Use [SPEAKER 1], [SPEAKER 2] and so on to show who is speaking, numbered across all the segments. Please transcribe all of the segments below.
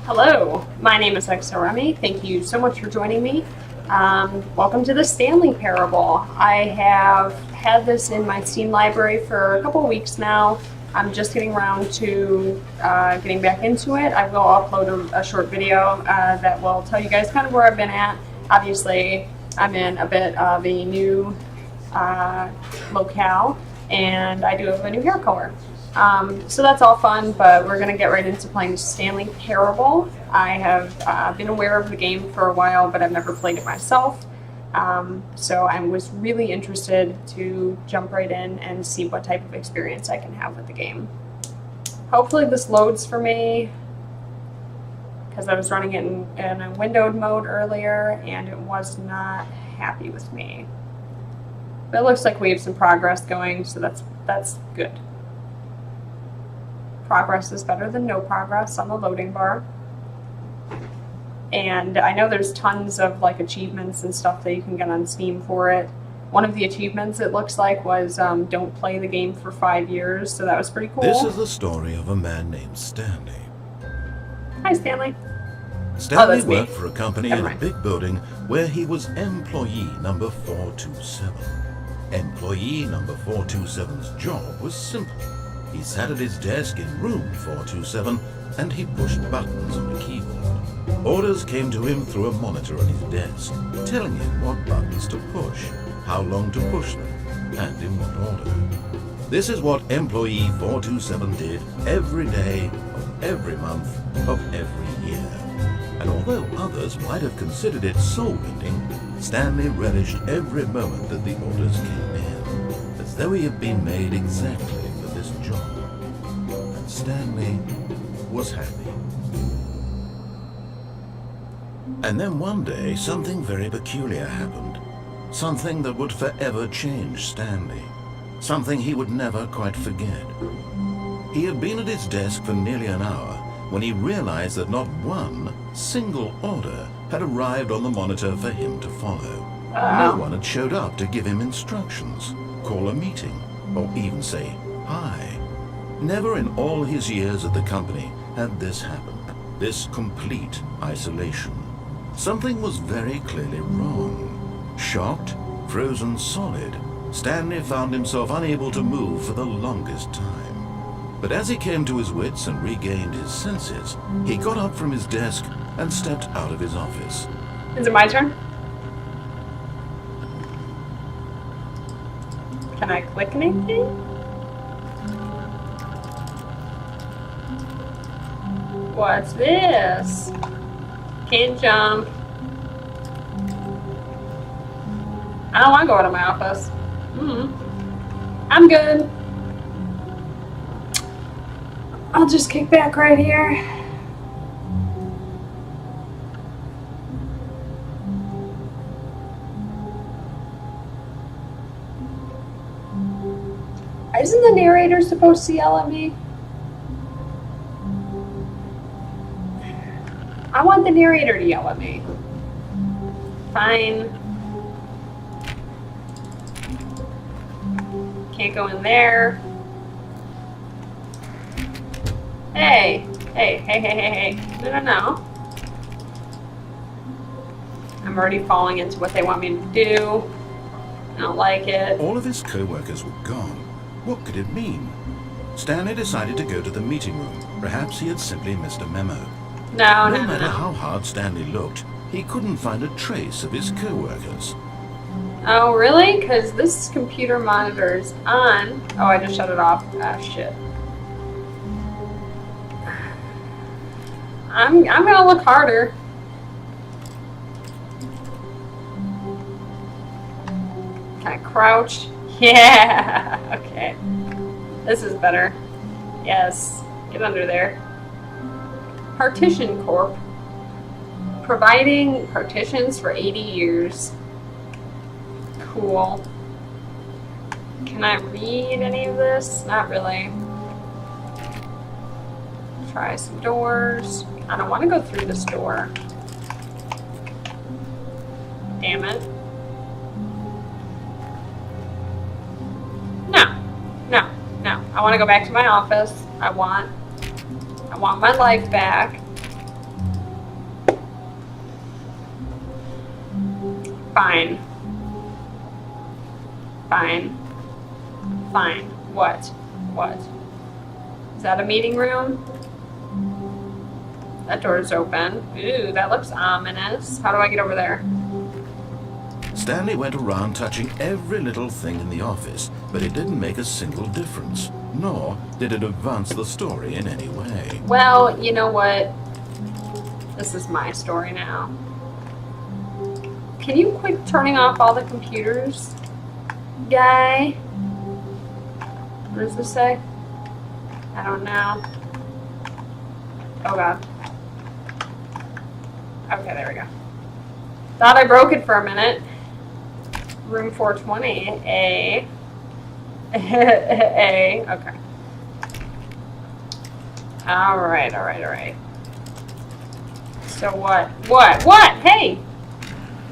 [SPEAKER 1] Hello, my name is XORemi. Thank you so much for joining me. Welcome to the Stanley Parable. I have had this in my Steam library for a couple of weeks now. I'm just getting around to getting back into it. I will upload a short video that will tell you guys kind of where I've been at. Obviously, I'm in a bit of a new locale, and I do have a new hair color. So that's all fun, but we're going to get right into playing Stanley Parable. I have been aware of the game for a while, but I've never played it myself. So I was really interested to jump right in and see what type of experience I can have with the game. Hopefully this loads for me, because I was running it in a windowed mode earlier, and it was not happy with me. But it looks like we have some progress going, so that's good. Progress is better than no progress on the loading bar. And I know there's tons of like achievements and stuff that you can get on Steam for it. One of the achievements, it looks like, was don't play the game for 5 years, so that was pretty cool.
[SPEAKER 2] This is the story of a man named Stanley.
[SPEAKER 1] Hi, Stanley.
[SPEAKER 2] Stanley worked for a company in a big building where he was employee number 427. Employee number 427's job was simple. He sat at his desk in room 427 and he pushed buttons on a keyboard. Orders came to him through a monitor on his desk, telling him what buttons to push, how long to push them, and in what order. This is what employee 427 did every day of every month of every year. And although others might have considered it soul-bending, Stanley relished every moment that the orders came in, as though he had been made exactly for this job. And Stanley was happy. And then one day, something very peculiar happened. Something that would forever change Stanley. Something he would never quite forget. He had been at his desk for nearly an hour when he realized that not one single order had arrived on the monitor for him to follow. No one had showed up to give him instructions, call a meeting, or even say hi. Never in all his years at the company had this happened. This complete isolation. Something was very clearly wrong. Shocked, frozen solid, Stanley found himself unable to move for the longest time. But as he came to his wits and regained his senses, he got up from his desk and stepped out of his office.
[SPEAKER 1] Is it my turn? Can I click anything? What's this? Can't jump. I don't want to go out of my office. I'm good. I'll just kick back right here. Isn't the narrator supposed to yell at me? I want the narrator to yell at me. Fine. Can't go in there. Hey. No. I'm already falling into what they want me to do. I don't like it.
[SPEAKER 2] All of his co-workers were gone. What could it mean? Stanley decided to go to the meeting room. Perhaps he had simply missed a memo.
[SPEAKER 1] No.
[SPEAKER 2] No matter how hard Stanley looked, he couldn't find a trace of his co-workers.
[SPEAKER 1] Oh, really? Because this computer monitor's on. Oh, I just shut it off. Ah, shit. I'm gonna look harder. Can I crouch? Yeah! Okay. This is better. Yes. Get under there. Partition Corp. Providing partitions for 80 years. Cool. Can I read any of this? Not really. Try some doors. I don't want to go through this door. Damn it. No. I want to go back to my office. I want my life back. Fine. Fine. Fine. What? What? Is that a meeting room? That door's open. Ooh, that looks ominous. How do I get over there?
[SPEAKER 2] Stanley went around touching every little thing in the office, but it didn't make a single difference, nor did it advance the story in any way.
[SPEAKER 1] Well, you know what? This is my story now. Can you quit turning off all the computers, guy? What does this say? I don't know. Oh god. Okay, there we go. Thought I broke it for a minute. Room 420, A. A, okay. Alright. So what? What? Hey!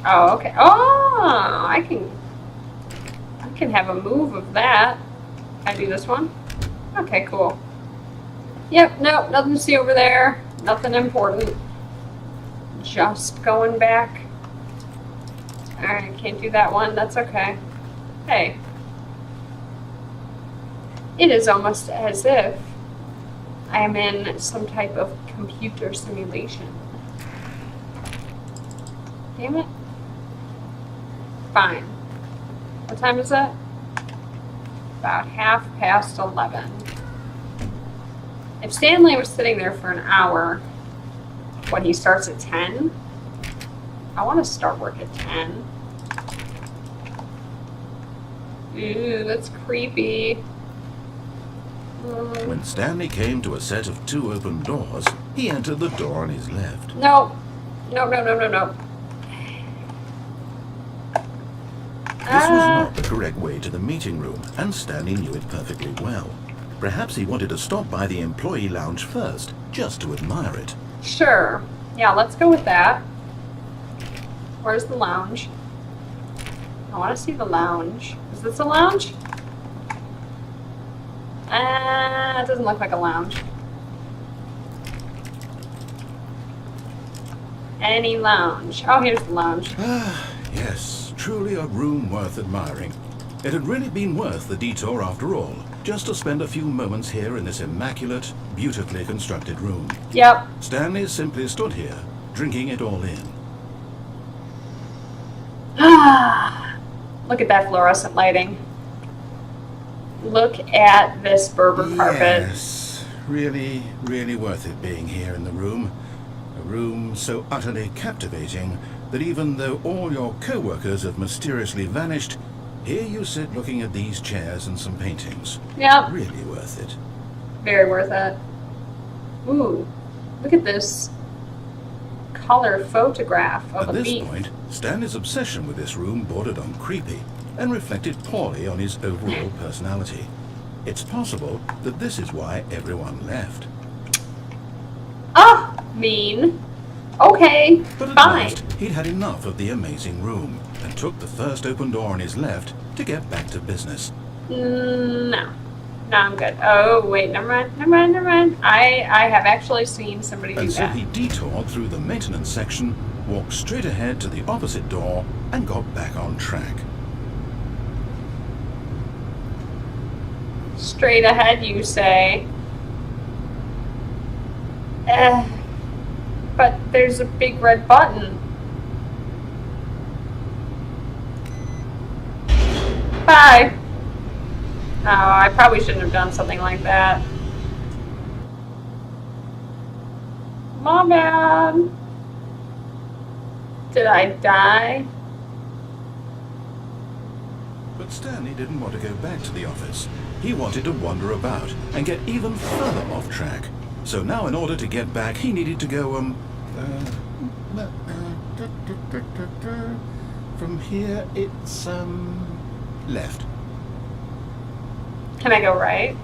[SPEAKER 1] Oh, okay. Oh, I can have a move of that. I do this one? Okay, cool. Yep, nope, nothing to see over there. Nothing important. Just going back. Alright, can't do that one. That's okay. Hey. It is almost as if I am in some type of computer simulation. Damn it. Fine. What time is it? About 11:30. If Stanley was sitting there for an hour, when he starts at 10, I want to start work at 10. Ooh, that's creepy.
[SPEAKER 2] When Stanley came to a set of 2 open doors, he entered the door on his left.
[SPEAKER 1] No.
[SPEAKER 2] This was not the correct way to the meeting room, and Stanley knew it perfectly well. Perhaps he wanted to stop by the employee lounge first, just to admire it.
[SPEAKER 1] Sure. Yeah, let's go with that. Where's the lounge? I want to see the lounge. Is this a lounge? It doesn't look like a lounge. Any lounge. Oh, here's the lounge.
[SPEAKER 2] Yes, truly a room worth admiring. It had really been worth the detour after all, just to spend a few moments here in this immaculate, beautifully constructed room.
[SPEAKER 1] Yep.
[SPEAKER 2] Stanley simply stood here, drinking it all in.
[SPEAKER 1] Look at that fluorescent lighting. Look at this Berber carpet.
[SPEAKER 2] Yes, really, really worth it being here in the room. A room so utterly captivating that even though all your co-workers have mysteriously vanished, here you sit looking at these chairs and some paintings.
[SPEAKER 1] Yep.
[SPEAKER 2] Really worth it.
[SPEAKER 1] Very worth it. Ooh, look at this color photograph of a beef.
[SPEAKER 2] At this point, Stanley's obsession with this room bordered on creepy and reflected poorly on his overall personality. It's possible that this is why everyone left.
[SPEAKER 1] Ah, mean. Okay,
[SPEAKER 2] But at
[SPEAKER 1] fine.
[SPEAKER 2] last, he'd had enough of the amazing room and took the first open door on his left to get back to business.
[SPEAKER 1] No, I'm good. Oh, wait, never mind. I have actually seen somebody do
[SPEAKER 2] And so
[SPEAKER 1] that.
[SPEAKER 2] he detoured through the maintenance section, walked straight ahead to the opposite door, and got back on track.
[SPEAKER 1] Straight ahead, you say. But there's a big red button. Bye. Oh, I probably shouldn't have done something like that. My bad. Did I die?
[SPEAKER 2] But Stanley didn't want to go back to the office. He wanted to wander about and get even further off track. So now in order to get back, he needed to go, from here it's, left.
[SPEAKER 1] Can I go right?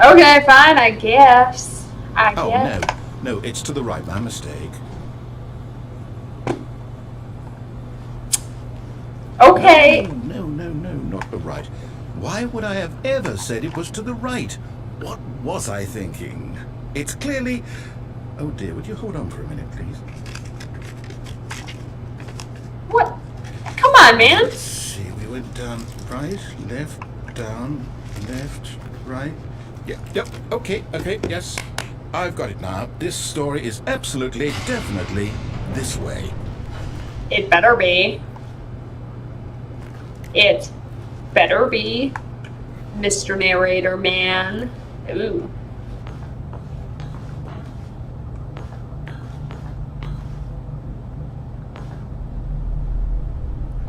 [SPEAKER 1] Okay, fine, I guess.
[SPEAKER 2] Oh, no, it's to the right, my mistake.
[SPEAKER 1] Okay.
[SPEAKER 2] No, not the right. Why would I have ever said it was to the right? What was I thinking? It's clearly... Oh dear, would you hold on for a minute, please?
[SPEAKER 1] on, man.
[SPEAKER 2] Let's see, we went down, right, left, down, left, right. Yep, okay, yes. I've got it now. This story is absolutely, definitely this way.
[SPEAKER 1] It better be. It better be, Mr. Narrator Man. Ooh.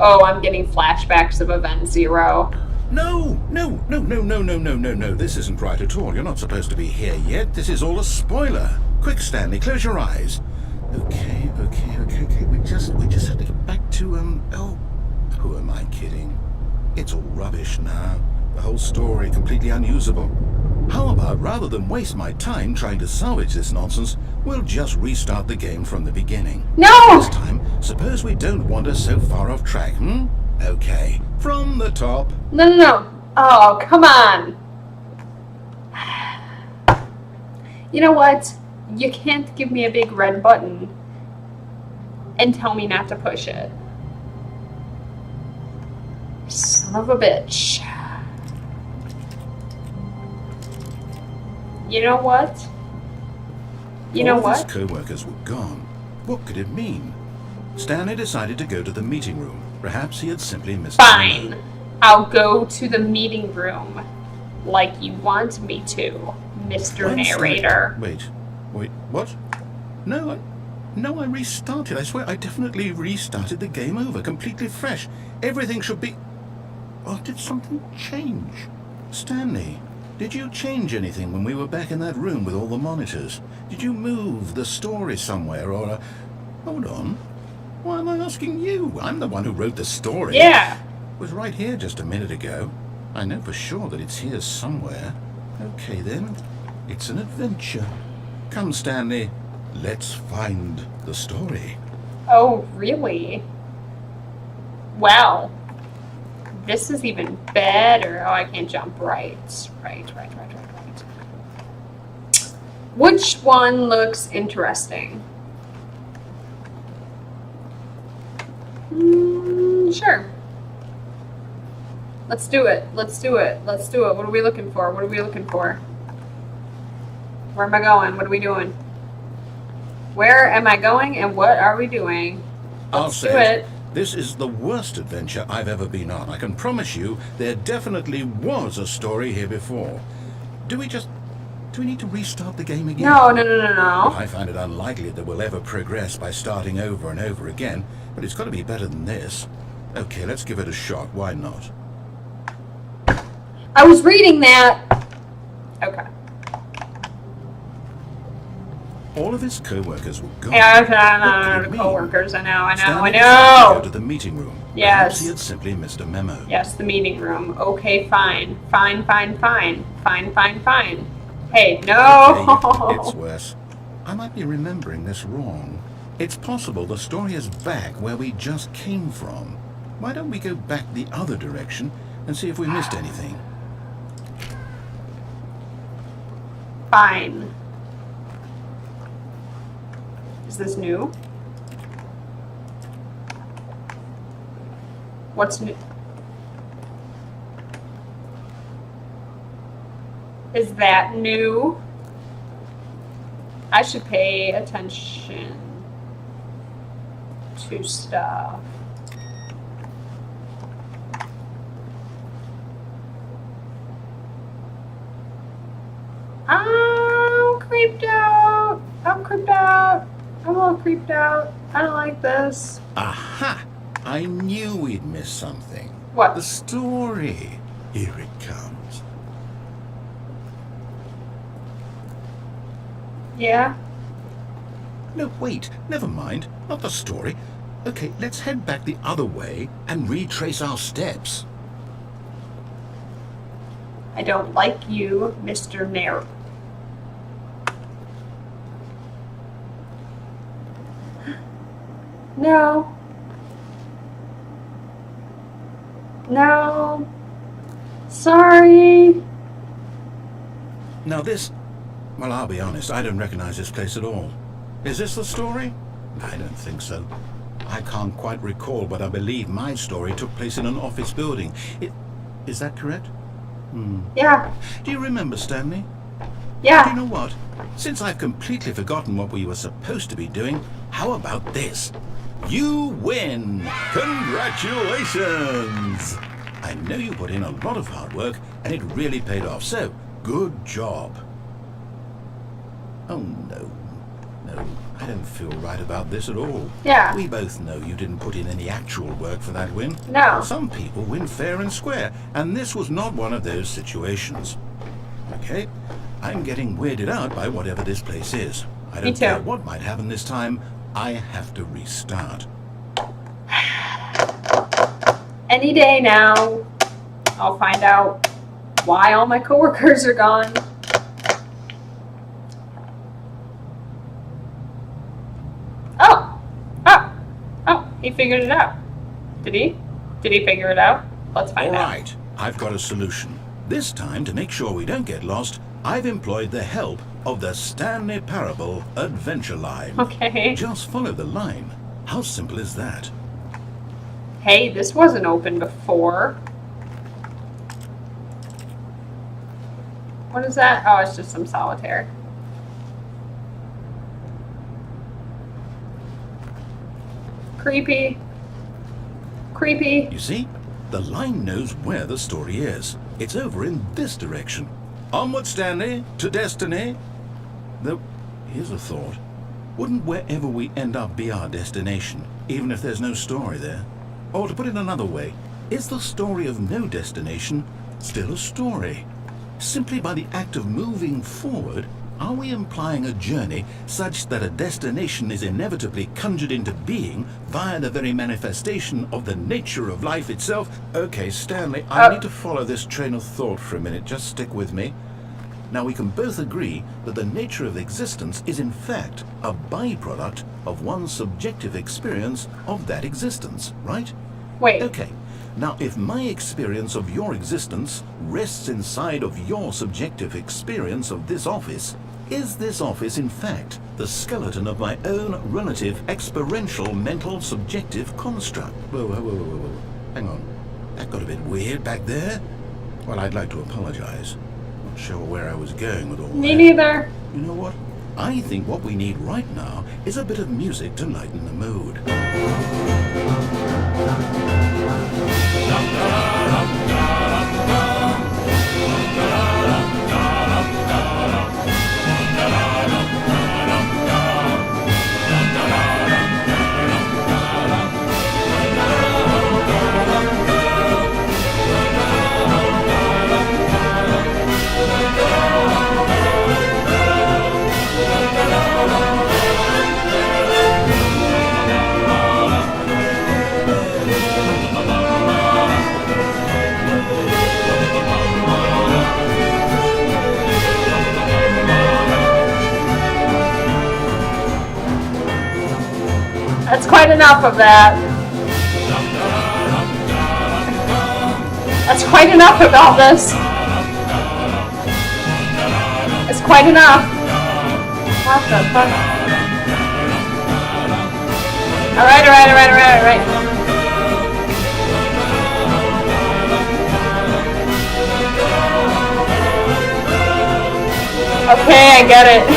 [SPEAKER 1] Oh, I'm getting flashbacks of Event Zero.
[SPEAKER 2] No. This isn't right at all. You're not supposed to be here yet. This is all a spoiler. Quick, Stanley, close your eyes. Okay. We just have to get back to, oh, who am I kidding? It's all rubbish now. The whole story completely unusable. How about, rather than waste my time trying to salvage this nonsense, we'll just restart the game from the beginning.
[SPEAKER 1] No!
[SPEAKER 2] This time, suppose we don't wander so far off track, Okay, from the top.
[SPEAKER 1] No. Oh, come on. You know what? You can't give me a big red button and tell me not to push it. Son of a bitch. You know what?
[SPEAKER 2] All of his co-workers were gone. What could it mean? Stanley decided to go to the meeting room. Perhaps he had simply missed
[SPEAKER 1] Fine. I'll go to the meeting room like you want me to, Mr. Narrator.
[SPEAKER 2] Wait, what? No, I restarted. I swear I definitely restarted the game over, completely fresh. Everything should be... Or did something change? Stanley, did you change anything when we were back in that room with all the monitors? Did you move the story somewhere or... Hold on. Why am I asking you? I'm the one who wrote the story.
[SPEAKER 1] Yeah.
[SPEAKER 2] It was right here just a minute ago. I know for sure that it's here somewhere. Okay then, it's an adventure. Come, Stanley, let's find the story.
[SPEAKER 1] Oh, really? Well, this is even better. Oh, I can't jump. Right. Which one looks interesting? Sure. Let's do it. What are we looking for? Where am I going? What are we doing? Where am I going and what are we doing?
[SPEAKER 2] I'll say it. This is the worst adventure I've ever been on. I can promise you there definitely was a story here before. Do we need to restart the game again?
[SPEAKER 1] No.
[SPEAKER 2] Well, I find it unlikely that we'll ever progress by starting over and over again, but it's got to be better than this. Okay, let's give it a shot. Why not?
[SPEAKER 1] I was reading that. Okay.
[SPEAKER 2] All of his co-workers were gone.
[SPEAKER 1] Yeah, co-workers. I know.
[SPEAKER 2] Stanley decided to go to the meeting room.
[SPEAKER 1] Yes.
[SPEAKER 2] Perhaps he had simply missed a memo.
[SPEAKER 1] Yes, the meeting room. Okay, fine. Fine. Hey, no.
[SPEAKER 2] Okay, it's worse. I might be remembering this wrong. It's possible the story is back where we just came from. Why don't we go back the other direction and see if we missed anything?
[SPEAKER 1] Fine. Is this new? What's new? Is that new? I should pay attention to stuff. I'm creeped out. I'm all creeped out. I don't like this.
[SPEAKER 2] Aha! I knew we'd miss something.
[SPEAKER 1] What?
[SPEAKER 2] The story. Here it comes.
[SPEAKER 1] Yeah?
[SPEAKER 2] No, wait. Never mind. Not the story. Okay, let's head back the other way and retrace our steps.
[SPEAKER 1] I don't like you, Mr. Nair. No. No. Sorry.
[SPEAKER 2] Now this... Well, I'll be honest, I don't recognize this place at all. Is this the story? I don't think so. I can't quite recall, but I believe my story took place in an office building. Is that correct?
[SPEAKER 1] Yeah.
[SPEAKER 2] Do you remember, Stanley?
[SPEAKER 1] Yeah.
[SPEAKER 2] Do you know what? Since I've completely forgotten what we were supposed to be doing, how about this? You win! Congratulations! I know you put in a lot of hard work, and it really paid off, so good job. Oh, no. No, I don't feel right about this at all.
[SPEAKER 1] Yeah.
[SPEAKER 2] We both know you didn't put in any actual work for that win.
[SPEAKER 1] No.
[SPEAKER 2] Some people win fair and square, and this was not one of those situations. Okay? I'm getting weirded out by whatever this place is. I don't care what might happen this time. I have to restart.
[SPEAKER 1] Any day now, I'll find out why all my coworkers are gone. Oh, he figured it out. Did he? Did he figure it out? Let's find out.
[SPEAKER 2] All right, I've got a solution. This time, to make sure we don't get lost, I've employed the help of the Stanley Parable adventure line.
[SPEAKER 1] Okay.
[SPEAKER 2] Just follow the line. How simple is that?
[SPEAKER 1] Hey, this wasn't open before. What is that? Oh, it's just some solitaire. Creepy. Creepy.
[SPEAKER 2] You see? The line knows where the story is. It's over in this direction. Onward, Stanley, to destiny. Though, here's a thought. Wouldn't wherever we end up be our destination, even if there's no story there? Or to put it another way, is the story of no destination still a story? Simply by the act of moving forward, are we implying a journey such that a destination is inevitably conjured into being via the very manifestation of the nature of life itself? Okay, Stanley, I need to follow this train of thought for a minute. Just stick with me. Now, we can both agree that the nature of existence is in fact a byproduct of one's subjective experience of that existence, right?
[SPEAKER 1] Wait.
[SPEAKER 2] Okay. Now, if my experience of your existence rests inside of your subjective experience of this office, is this office in fact the skeleton of my own relative experiential mental subjective construct? Whoa. Hang on. That got a bit weird back there. Well, I'd like to apologize. Not sure where I was going with all that.
[SPEAKER 1] Me neither.
[SPEAKER 2] You know what? I think what we need right now is a bit of music to lighten the mood.
[SPEAKER 1] That's quite enough of that. That's quite enough of all this. It's quite enough. What the fuck? Alright. Okay, I get it.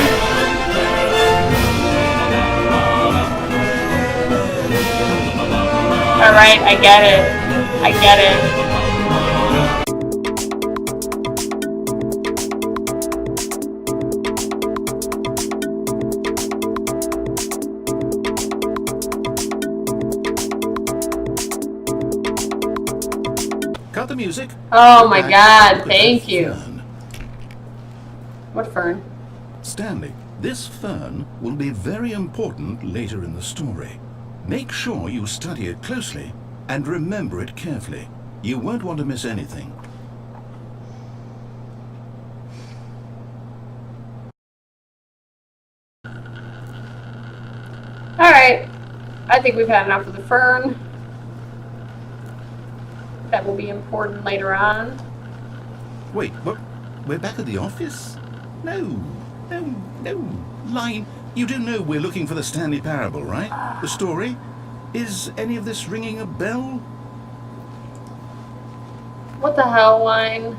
[SPEAKER 1] Alright, I get it.
[SPEAKER 2] Cut the music.
[SPEAKER 1] Oh my god, thank you.
[SPEAKER 2] Fern.
[SPEAKER 1] What fern?
[SPEAKER 2] Stanley, this fern will be very important later in the story. Make sure you study it closely and remember it carefully. You won't want to miss anything.
[SPEAKER 1] Alright, I think we've had enough of the fern. That will be important later on.
[SPEAKER 2] Wait, what? We're back at the office? No. Line, you do know we're looking for the Stanley Parable, right? The story? Is any of this ringing a bell?
[SPEAKER 1] What the hell, line?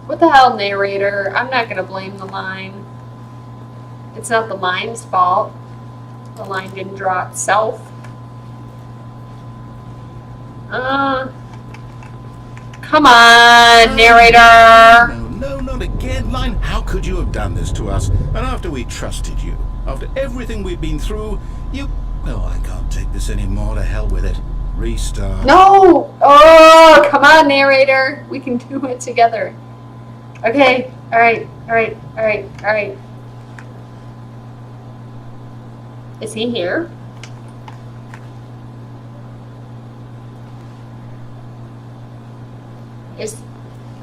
[SPEAKER 1] What the hell, narrator? I'm not gonna blame the line. It's not the line's fault. The line didn't draw itself. Come on, narrator!
[SPEAKER 2] No, not again, line. How could you have done this to us? And after we trusted you, after everything we've been through, you... Oh, I can't take this anymore. To hell with it. Restart.
[SPEAKER 1] No! Oh, come on, narrator. We can do it together. Okay. Alright. Is he here?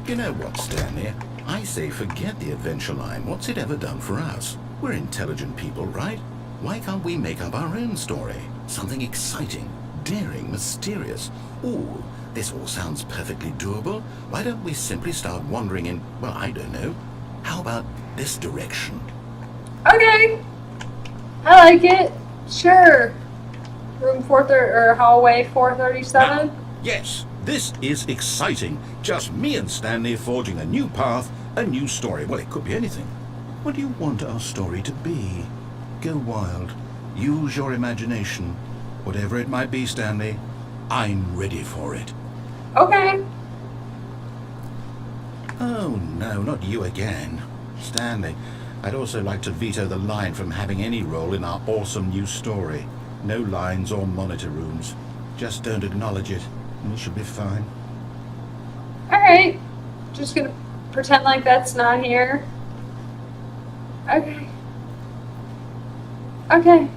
[SPEAKER 2] You know what, Stanley? I say forget the adventure line. What's it ever done for us? We're intelligent people, right? Why can't we make up our own story? Something exciting, daring, mysterious. Ooh, this all sounds perfectly doable. Why don't we simply start wandering in, well, I don't know. How about this direction?
[SPEAKER 1] Okay. I like it. Sure. Room 430 or hallway 437.
[SPEAKER 2] Yes, this is exciting. Just me and Stanley forging a new path, a new story. Well, it could be anything. What do you want our story to be? Go wild. Use your imagination. Whatever it might be, Stanley, I'm ready for it.
[SPEAKER 1] Okay.
[SPEAKER 2] Oh, no, not you again. Stanley, I'd also like to veto the line from having any role in our awesome new story. No lines or monitor rooms. Just don't acknowledge it, and we should be fine.
[SPEAKER 1] Alright. Just gonna pretend like that's not here. Okay. Okay.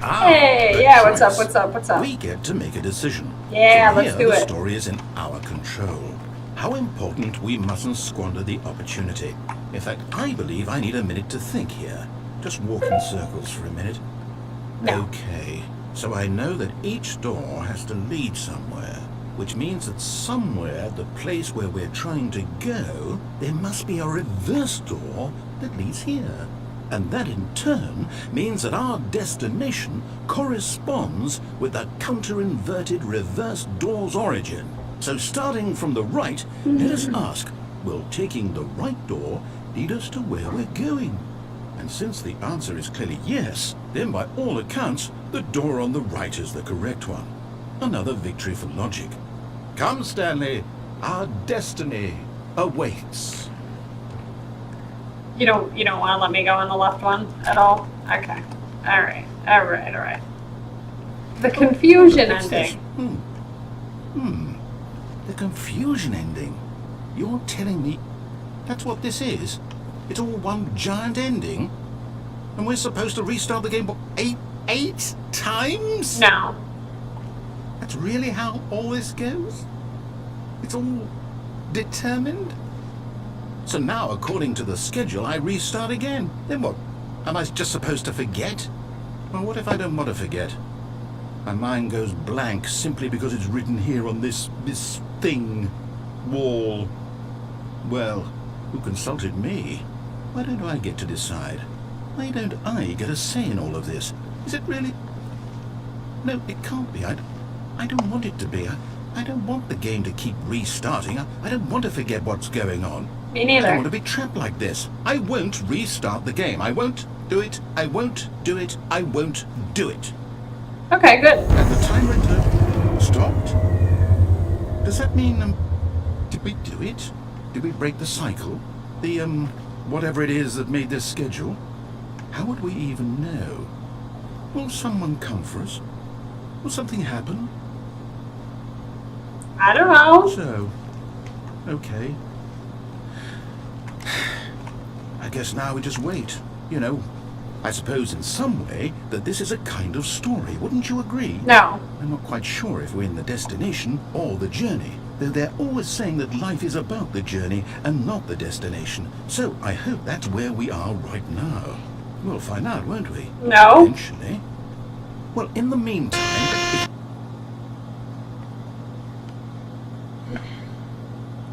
[SPEAKER 1] Hey, yeah, what's up?
[SPEAKER 2] We get to make a decision.
[SPEAKER 1] Yeah,
[SPEAKER 2] From
[SPEAKER 1] let's
[SPEAKER 2] here,
[SPEAKER 1] do
[SPEAKER 2] the
[SPEAKER 1] it.
[SPEAKER 2] story is in our control. How important, we mustn't squander the opportunity. In fact, I believe I need a minute to think here. Just walk in circles for a minute.
[SPEAKER 1] No.
[SPEAKER 2] Okay, so I know that each door has to lead somewhere, which means that somewhere at the place where we're trying to go, there must be a reverse door that leads here. And that in turn means that our destination corresponds with the counter-inverted reverse door's origin. So starting from the right, let us ask, will taking the right door lead us to where we're going? And since the answer is clearly yes, then by all accounts, the door on the right is the correct one. Another victory for logic. Come, Stanley, our destiny awaits.
[SPEAKER 1] You don't want to let me go on the left one at all? Okay. Alright. The confusion
[SPEAKER 2] What's this?
[SPEAKER 1] ending.
[SPEAKER 2] The confusion ending. You're telling me that's what this is? It's all one giant ending? And we're supposed to restart the game eight times?
[SPEAKER 1] No.
[SPEAKER 2] That's really how all this goes? It's all determined? So now, according to the schedule, I restart again. Then what? Am I just supposed to forget? Well, what if I don't want to forget? My mind goes blank simply because it's written here on this thing, wall. Well, who consulted me? Why don't I get to decide? Why don't I get a say in all of this? Is it really? No, it can't be. I don't want it to be. I don't want the game to keep restarting. I don't want to forget what's going on.
[SPEAKER 1] Me
[SPEAKER 2] I
[SPEAKER 1] neither.
[SPEAKER 2] don't want to be trapped like this. I won't restart the game. I won't do it. I won't do it. I won't do it.
[SPEAKER 1] Okay, good.
[SPEAKER 2] And the timer stopped. Does that mean, did we do it? Did we break the cycle? The, whatever it is that made this schedule? How would we even know? Will someone come for us? Will something happen?
[SPEAKER 1] I don't know.
[SPEAKER 2] So, okay. I guess now we just wait. You know, I suppose in some way that this is a kind of story. Wouldn't you agree?
[SPEAKER 1] No.
[SPEAKER 2] I'm not quite sure if we're in the destination or the journey, though they're always saying that life is about the journey and not the destination. So I hope that's where we are right now. We'll find out, won't we?
[SPEAKER 1] No.
[SPEAKER 2] Eventually. Well, in the meantime...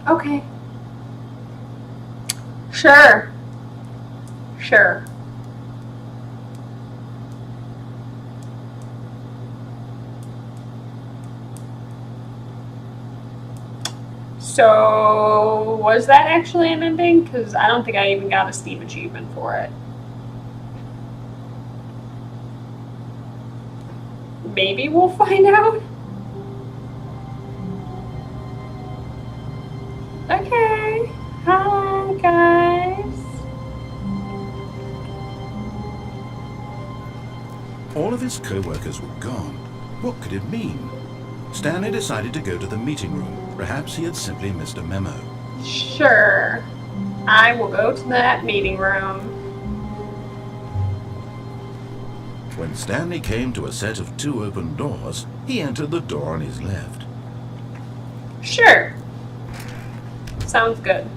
[SPEAKER 1] Okay. Sure. So, was that actually an ending? Because I don't think I even got a Steam achievement for it. Maybe we'll find out. Okay. Hi, guys.
[SPEAKER 2] All of his co-workers were gone. What could it mean? Stanley decided to go to the meeting room. Perhaps he had simply missed a memo.
[SPEAKER 1] Sure. I will go to that meeting room.
[SPEAKER 2] When Stanley came to a set of 2 open doors, he entered the door on his left.
[SPEAKER 1] Sure. Sounds good.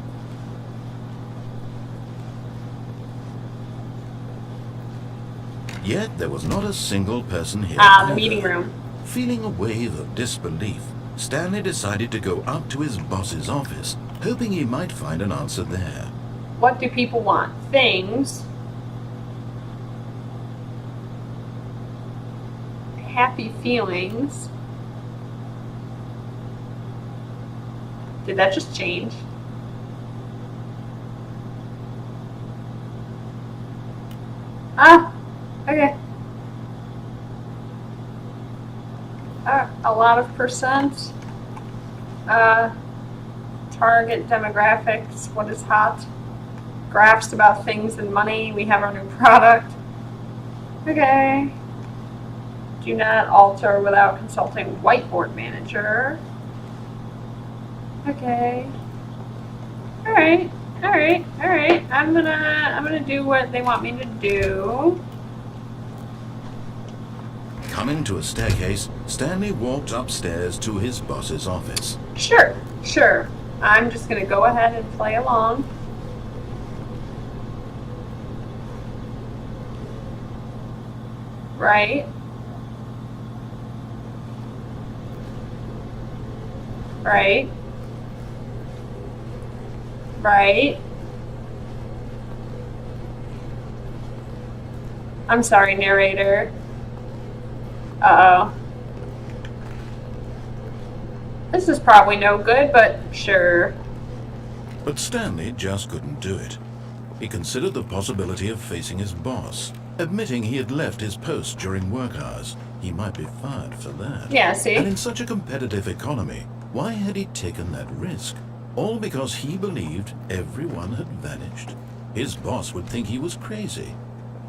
[SPEAKER 2] Yet there was not a single person here.
[SPEAKER 1] The
[SPEAKER 2] either.
[SPEAKER 1] meeting room.
[SPEAKER 2] Feeling a wave of disbelief, Stanley decided to go up to his boss's office, hoping he might find an answer there.
[SPEAKER 1] What do people want? Things. Happy feelings. Did that just change? Ah, okay. A lot of percent. Target demographics. What is hot? Graphs about things and money. We have our new product. Okay. Do not alter without consulting whiteboard manager. Okay. All right. I'm gonna do what they want me to do.
[SPEAKER 2] Coming to a staircase, Stanley walked upstairs to his boss's office.
[SPEAKER 1] Sure. I'm just gonna go ahead and play along. Right. I'm sorry, narrator. Uh-oh. This is probably no good, but sure.
[SPEAKER 2] But Stanley just couldn't do it. He considered the possibility of facing his boss, admitting he had left his post during work hours. He might be fired for that.
[SPEAKER 1] Yeah, see?
[SPEAKER 2] And in such a competitive economy, why had he taken that risk? All because he believed everyone had vanished. His boss would think he was crazy.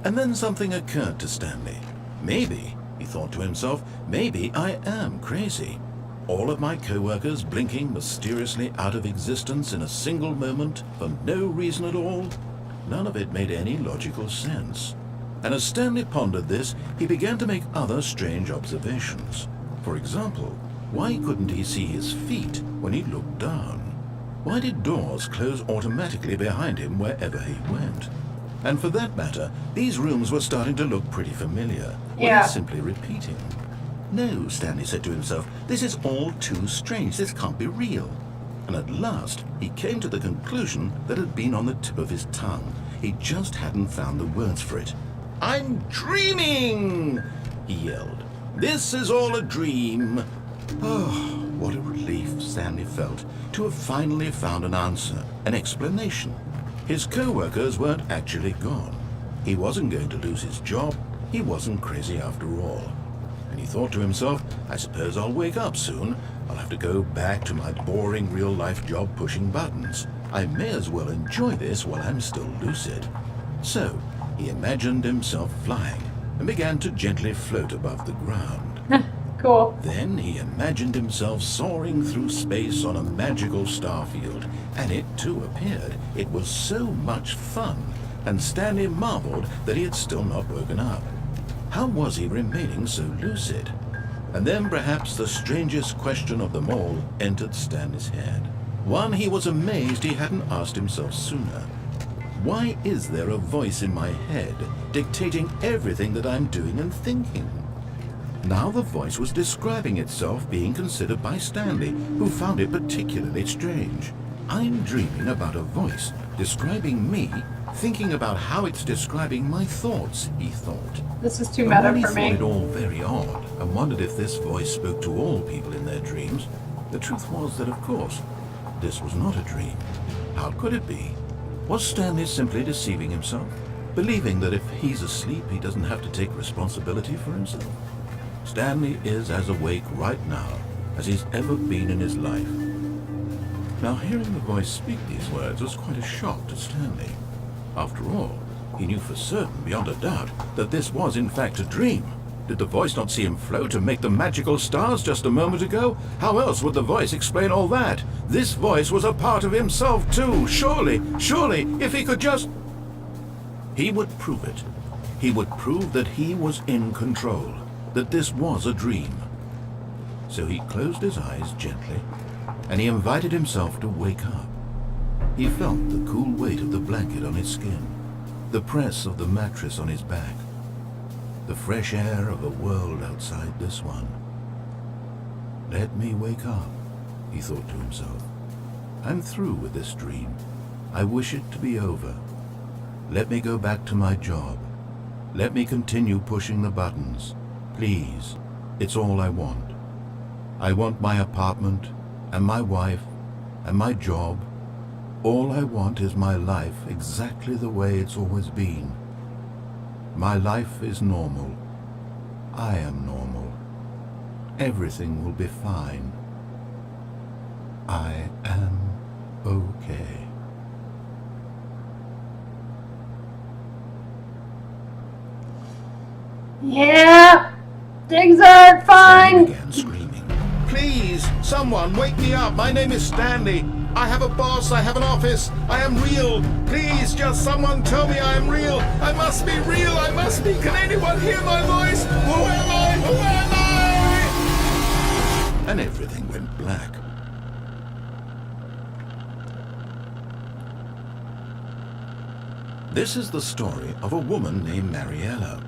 [SPEAKER 2] And then something occurred to Stanley. Maybe, he thought to himself, maybe I am crazy. All of my co-workers blinking mysteriously out of existence in a single moment for no reason at all. None of it made any logical sense. And as Stanley pondered this, he began to make other strange observations. For example, why couldn't he see his feet when he looked down? Why did doors close automatically behind him wherever he went? And for that matter, these rooms were starting to look pretty familiar.
[SPEAKER 1] Yeah.
[SPEAKER 2] Simply repeating. No, Stanley said to himself, this is all too strange. This can't be real. And at last, he came to the conclusion that had been on the tip of his tongue. He just hadn't found the words for it. I'm dreaming, he yelled. This is all a dream. Oh, what a relief Stanley felt to have finally found an answer, an explanation. His co-workers weren't actually gone. He wasn't going to lose his job. He wasn't crazy after all. And he thought to himself, I suppose I'll wake up soon. I'll have to go back to my boring real-life job pushing buttons. I may as well enjoy this while I'm still lucid. So, he imagined himself flying and began to gently float above the ground.
[SPEAKER 1] Cool.
[SPEAKER 2] Then he imagined himself soaring through space on a magical starfield, and it too appeared. It was so much fun, and Stanley marveled that he had still not woken up. How was he remaining so lucid? And then perhaps the strangest question of them all entered Stanley's head. One he was amazed he hadn't asked himself sooner. Why is there a voice in my head dictating everything that I'm doing and thinking? Now the voice was describing itself being considered by Stanley, who found it particularly strange. I'm dreaming about a voice describing me, thinking about how it's describing my thoughts, he thought.
[SPEAKER 1] This is too meta
[SPEAKER 2] And when
[SPEAKER 1] for
[SPEAKER 2] he
[SPEAKER 1] me.
[SPEAKER 2] thought it all very odd and wondered if this voice spoke to all people in their dreams, the truth was that, of course, this was not a dream. How could it be? Was Stanley simply deceiving himself, believing that if he's asleep, he doesn't have to take responsibility for himself? Stanley is as awake right now as he's ever been in his life. Now, hearing the voice speak these words was quite a shock to Stanley. After all, he knew for certain, beyond a doubt, that this was in fact a dream. Did the voice not see him float and make the magical stars just a moment ago? How else would the voice explain all that? This voice was a part of himself too. Surely, if he could just... He would prove it. He would prove that he was in control, that this was a dream. So he closed his eyes gently, and he invited himself to wake up. He felt the cool weight of the blanket on his skin, the press of the mattress on his back, the fresh air of a world outside this one. Let me wake up, he thought to himself. I'm through with this dream. I wish it to be over. Let me go back to my job. Let me continue pushing the buttons. Please, it's all I want. I want my apartment, and my wife, and my job. All I want is my life exactly the way it's always been. My life is normal. I am normal. Everything will be fine. I am okay.
[SPEAKER 1] Yeah, things are
[SPEAKER 2] Stanley
[SPEAKER 1] fine.
[SPEAKER 2] began screaming. Please, someone, wake me up. My name is Stanley. I have a boss. I have an office. I am real. Please, just someone tell me I am real. I must be real. I must be. Can anyone hear my voice? Who am I? Who am I? And everything went black. This is the story of a woman named Mariella.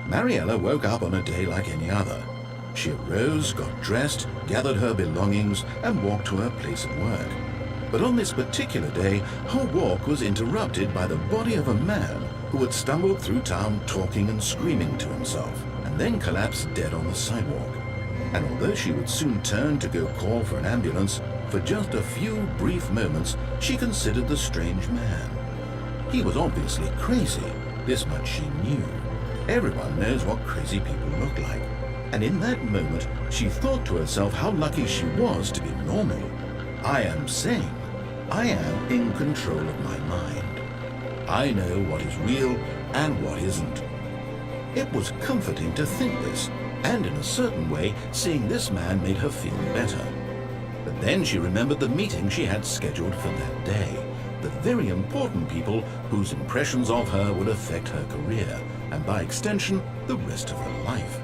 [SPEAKER 2] Mariella woke up on a day like any other. She arose, got dressed, gathered her belongings, and walked to her place of work. But on this particular day, her walk was interrupted by the body of a man who had stumbled through town talking and screaming to himself, and then collapsed dead on the sidewalk. And although she would soon turn to go call for an ambulance, for just a few brief moments, she considered the strange man. He was obviously crazy. This much she knew. Everyone knows what crazy people look like. And in that moment, she thought to herself how lucky she was to be normal. I am sane. I am in control of my mind. I know what is real and what isn't. It was comforting to think this, and in a certain way, seeing this man made her feel better. But then she remembered the meeting she had scheduled for that day, the very important people whose impressions of her would affect her career, and by extension, the rest of her life.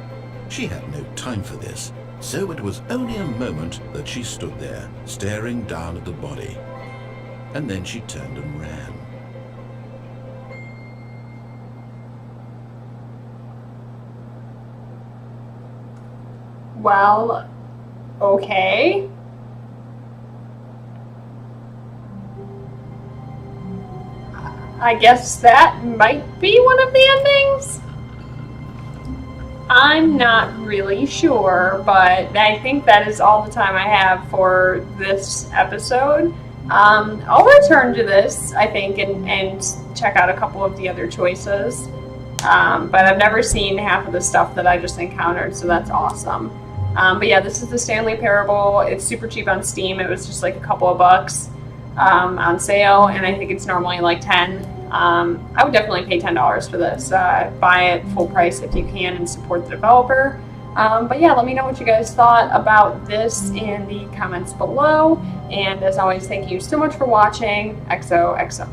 [SPEAKER 2] She had no time for this, so it was only a moment that she stood there, staring down at the body. And then she turned and ran.
[SPEAKER 1] Well, okay. I guess that might be one of the endings. I'm not really sure, but I think that is all the time I have for this episode. I'll return to this, I think, and check out a couple of the other choices. But I've never seen half of the stuff that I just encountered, so that's awesome. But yeah, this is the Stanley Parable. It's super cheap on Steam. It was just like a couple of bucks on sale, and I think it's normally like 10. I would definitely pay $10 for this. Buy it full price if you can and support the developer. But yeah, let me know what you guys thought about this in the comments below. And as always, thank you so much for watching. XOXO.